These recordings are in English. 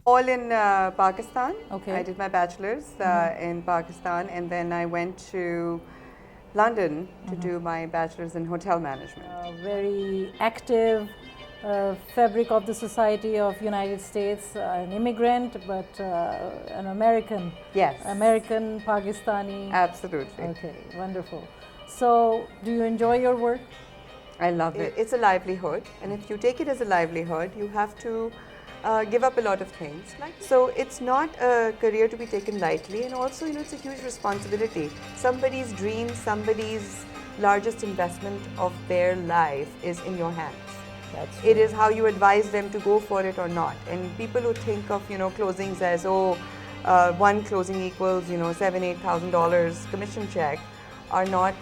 All in Pakistan. Okay. I did my bachelor's in Pakistan, and then I went to London to do my bachelor's in hotel management. Very active fabric of the society of United States, an immigrant, but an American. Yes. American, Pakistani. Absolutely. Okay, wonderful. So, do you enjoy your work? I love it. It's a livelihood, and if you take it as a livelihood, you have to give up a lot of things. So it's not a career to be taken lightly, and also, it's a huge responsibility. Somebody's dream, somebody's largest investment of their life is in your hands. That's It is how you advise them to go for it or not. And people who think of, closings as, one closing equals, $7,000-8,000 commission check are not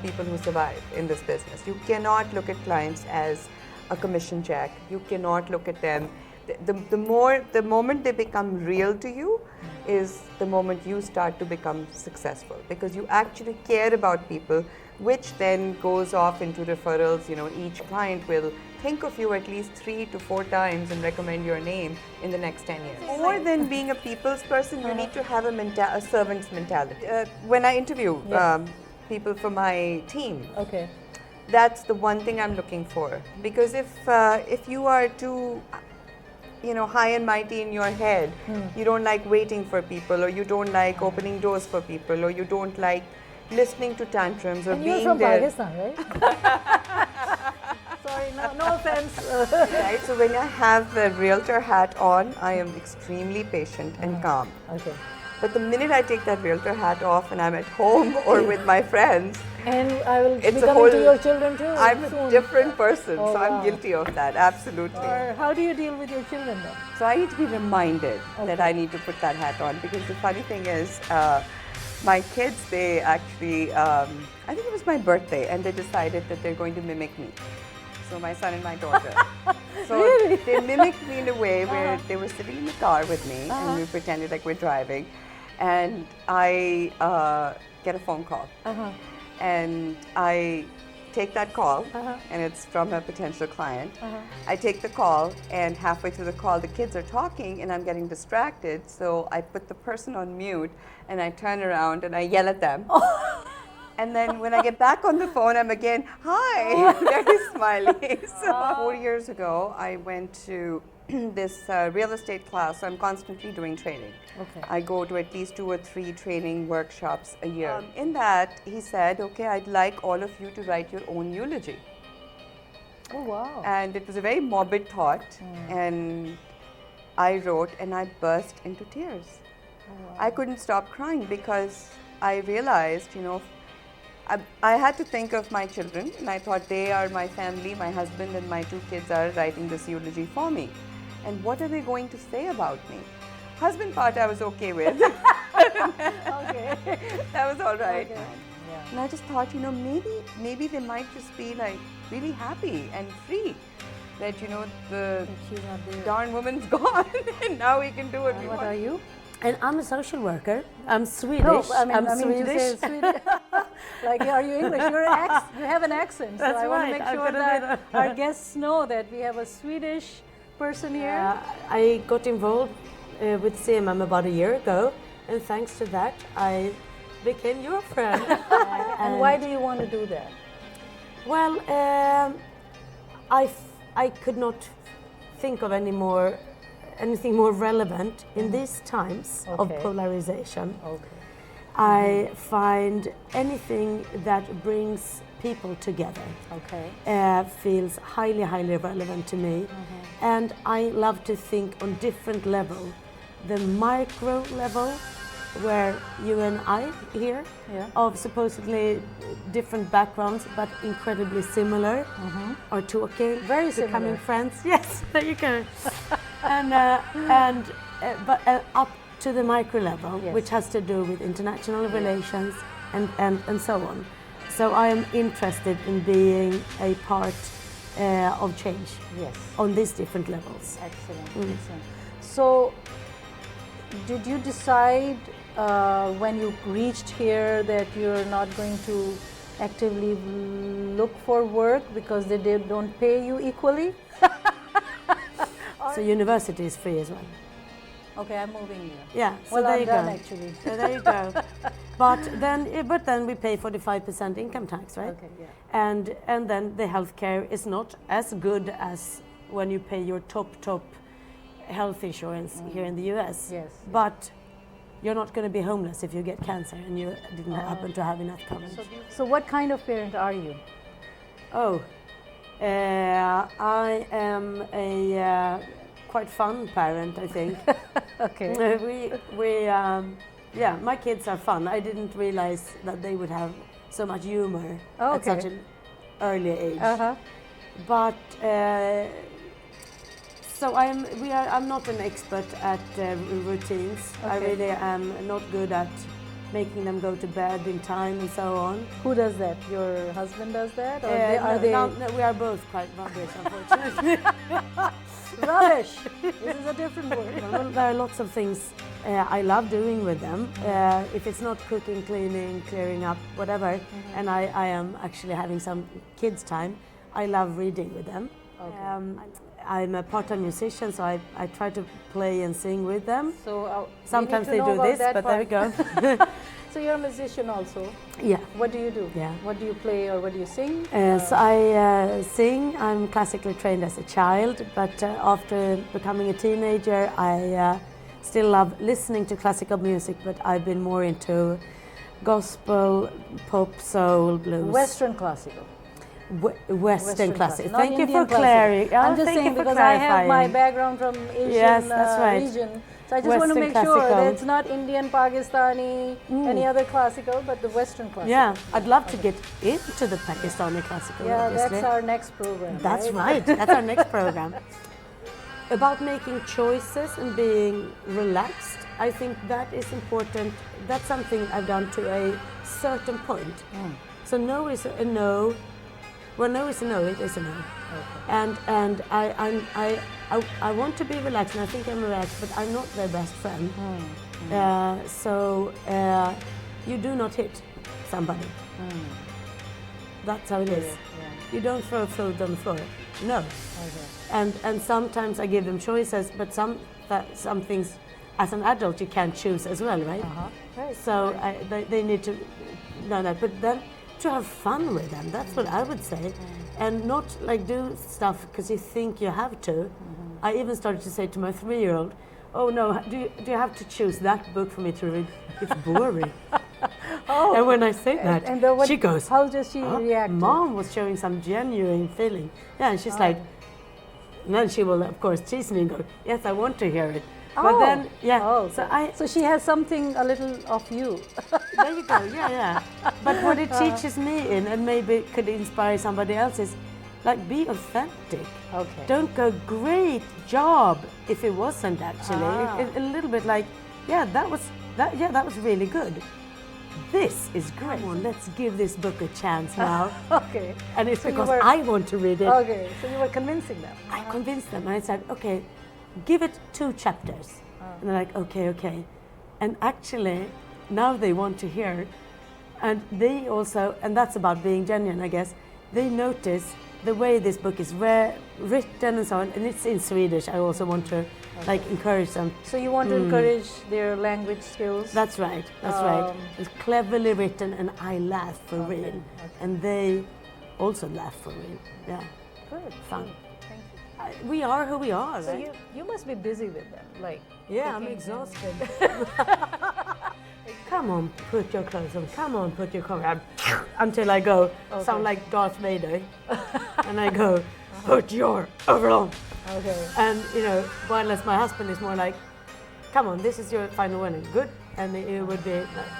people who survive in this business. You cannot look at clients as a commission check. You cannot look at them. The moment they become real to you is the moment you start to become successful, because you actually care about people, which then goes off into referrals. Each client will think of you at least 3 to 4 times and recommend your name in the next 10 years. More than being a people's person, you need to have a servant's mentality. When I interview people for my team, okay. That's the one thing I'm looking for, because if you are too high and mighty in your head, you don't like waiting for people, or you don't like opening doors for people, or you don't like listening to tantrums, or And being you're from there. Pakistan, right? Sorry, no offense. Right, so when I have the realtor hat on, I am extremely patient and calm. Okay. But the minute I take that realtor hat off and I'm at home or with my friends, And I will be It's a coming whole- to your children too. I'm a soon. different person, Oh, so I'm wow. guilty of that, absolutely. Or how do you deal with your children then? So I need to be reminded that Okay. I need to put that hat on, because the funny thing is, my kids, they actually, I think it was my birthday, and they decided that they're going to mimic me. So my son and my daughter. So Really? they mimicked me in a way where they were sitting in the car with me, and we pretended like we're driving, and I get a phone call. And I take that call, and it's from a potential client. I take the call, and halfway through the call, the kids are talking, and I'm getting distracted. So I put the person on mute, and I turn around and I yell at them. And then when I get back on the phone, I'm again, hi, very smiley. So 4 years ago, I went to this real estate class. So I'm constantly doing training. Okay. I go to at least 2 or 3 training workshops a year. In that, he said, okay, I'd like all of you to write your own eulogy. Oh, wow. And it was a very morbid thought. And I wrote, and I burst into tears. I couldn't stop crying, because I realized, I had to think of my children, and I thought they are my family. My husband and my 2 kids are writing this eulogy for me. And what are they going to say about me? Husband part I was okay with. Okay. That was all right. Okay. Yeah. And I just thought, maybe they might just be like really happy and free. That, the She's not there. darn woman's gone, and now we can do what we What want. are you? And I'm a social worker. I'm Swedish. No, I'm you Swedish. say Swedish. Like, are you English? You have an accent. So That's I want to right. make I sure couldn't that either. our guests know that we have a Swedish person here. I got involved with CMM about a year ago, and thanks to that, I became your friend. And why do you want to do that? Well, I could not think of anything more relevant in these times of Okay. polarization. Okay. I find anything that brings people together Okay. feels highly, highly relevant to me. And I love to think on different levels. The micro level, where you and I here, of supposedly different backgrounds but incredibly similar, are talking, Very becoming similar. friends. Yes, there you go. But up to the micro level, Yes. which has to do with international relations and so on. So I am interested in being a part of change Yes. on these different levels. Excellent. Excellent. So, did you decide when you reached here that you're not going to actively look for work because they don't pay you equally? So university is free as well. Okay, I'm moving here. Yeah, so Well, there I'm you done go. actually. So there you go. But then we pay 45% income tax, right? Okay, yeah. And then the healthcare is not as good as when you pay your top health insurance here in the US. Yes. But you're not going to be homeless if you get cancer and you didn't happen to have enough coverage. So what kind of parent are you? Oh, I am a quite fun parent, I think. Okay. Yeah, my kids are fun. I didn't realize that they would have so much humor at such an early age. Uh-huh. But so I'm not an expert at routines. I Okay. really am not good at making them go to bed in time and so on. Who does that? Your husband does that? Or No, we are both quite rubbish, unfortunately. Rubbish! This is a different word. Well, there are lots of things I love doing with them. If it's not cooking, cleaning, clearing up, whatever, and I am actually having some kids' time, I love reading with them. Okay. I'm a part-time musician, so I try to play and sing with them. So Sometimes we need they to know do about this, that but there we part. go. So you're a musician also. Yeah. What do you do? Yeah. What do you play or what do you sing? So I sing. I'm classically trained as a child, but after becoming a teenager, I still love listening to classical music, but I've been more into gospel, pop, soul, blues. Western classical. Western classical. Not Thank you Indian for clarifying. I'm just saying because I have my background from Asian Yes, that's right. region. So I just want to Western make sure classical. that it's not Indian, Pakistani, any other classical, but the Western classical. Yeah, I'd love to get into the Pakistani classical. Yeah, obviously. that's our next program. That's right. That's our next program. About making choices and being relaxed, I think that is important. That's something I've done to a certain point. So no is a no. When no is a no, it is a no. Okay. And I want to be relaxed, and I think I'm relaxed, but I'm not their best friend. So you do not hit somebody. That's how it is. Yeah. You don't throw food on the floor. No. Okay. And sometimes I give them choices, but some things, as an adult, you can't choose as well, right? Right. So they need to know that. But then to have fun with them, that's what I would say. And not like do stuff because you think you have to. I even started to say to my 3-year-old, oh no, do you have to choose that book for me to read? It's boring. And when I say that, she goes, how does she react? Mom was showing some genuine feeling. Yeah, and she's like, and then she will of course tease me and go, yes, I want to hear it. But then, yeah, so she has something a little of you. There you go, yeah. But what it teaches me and maybe could inspire somebody else is, like, be authentic. Okay. Don't go, great job, if it wasn't actually. A little bit like, that was really good. This is great. Come on, let's give this book a chance now. Okay. And it's because I want to read it. Okay, so you were convincing them. I convinced them and I said, okay, give it 2 chapters. And they're like, okay. And actually, now they want to hear. And they also, and that's about being genuine, I guess, they notice the way this book is written and so on, and it's in Swedish. I also want to like encourage them. So you want to encourage their language skills? That's right. It's cleverly written, and I laugh for real. Okay. And they also laugh for real. Yeah. Good. Fun. Good. Thank you. We are who we are, so right? you must be busy with them, like. Yeah, I'm exhausted. Come on, put your clothes on. Come on, put your clothes on. Until I go, sound like Darth Vader. And I go, put your overall on. Okay. And, while as my husband is more like, come on, this is your final warning. Good. And it would be like,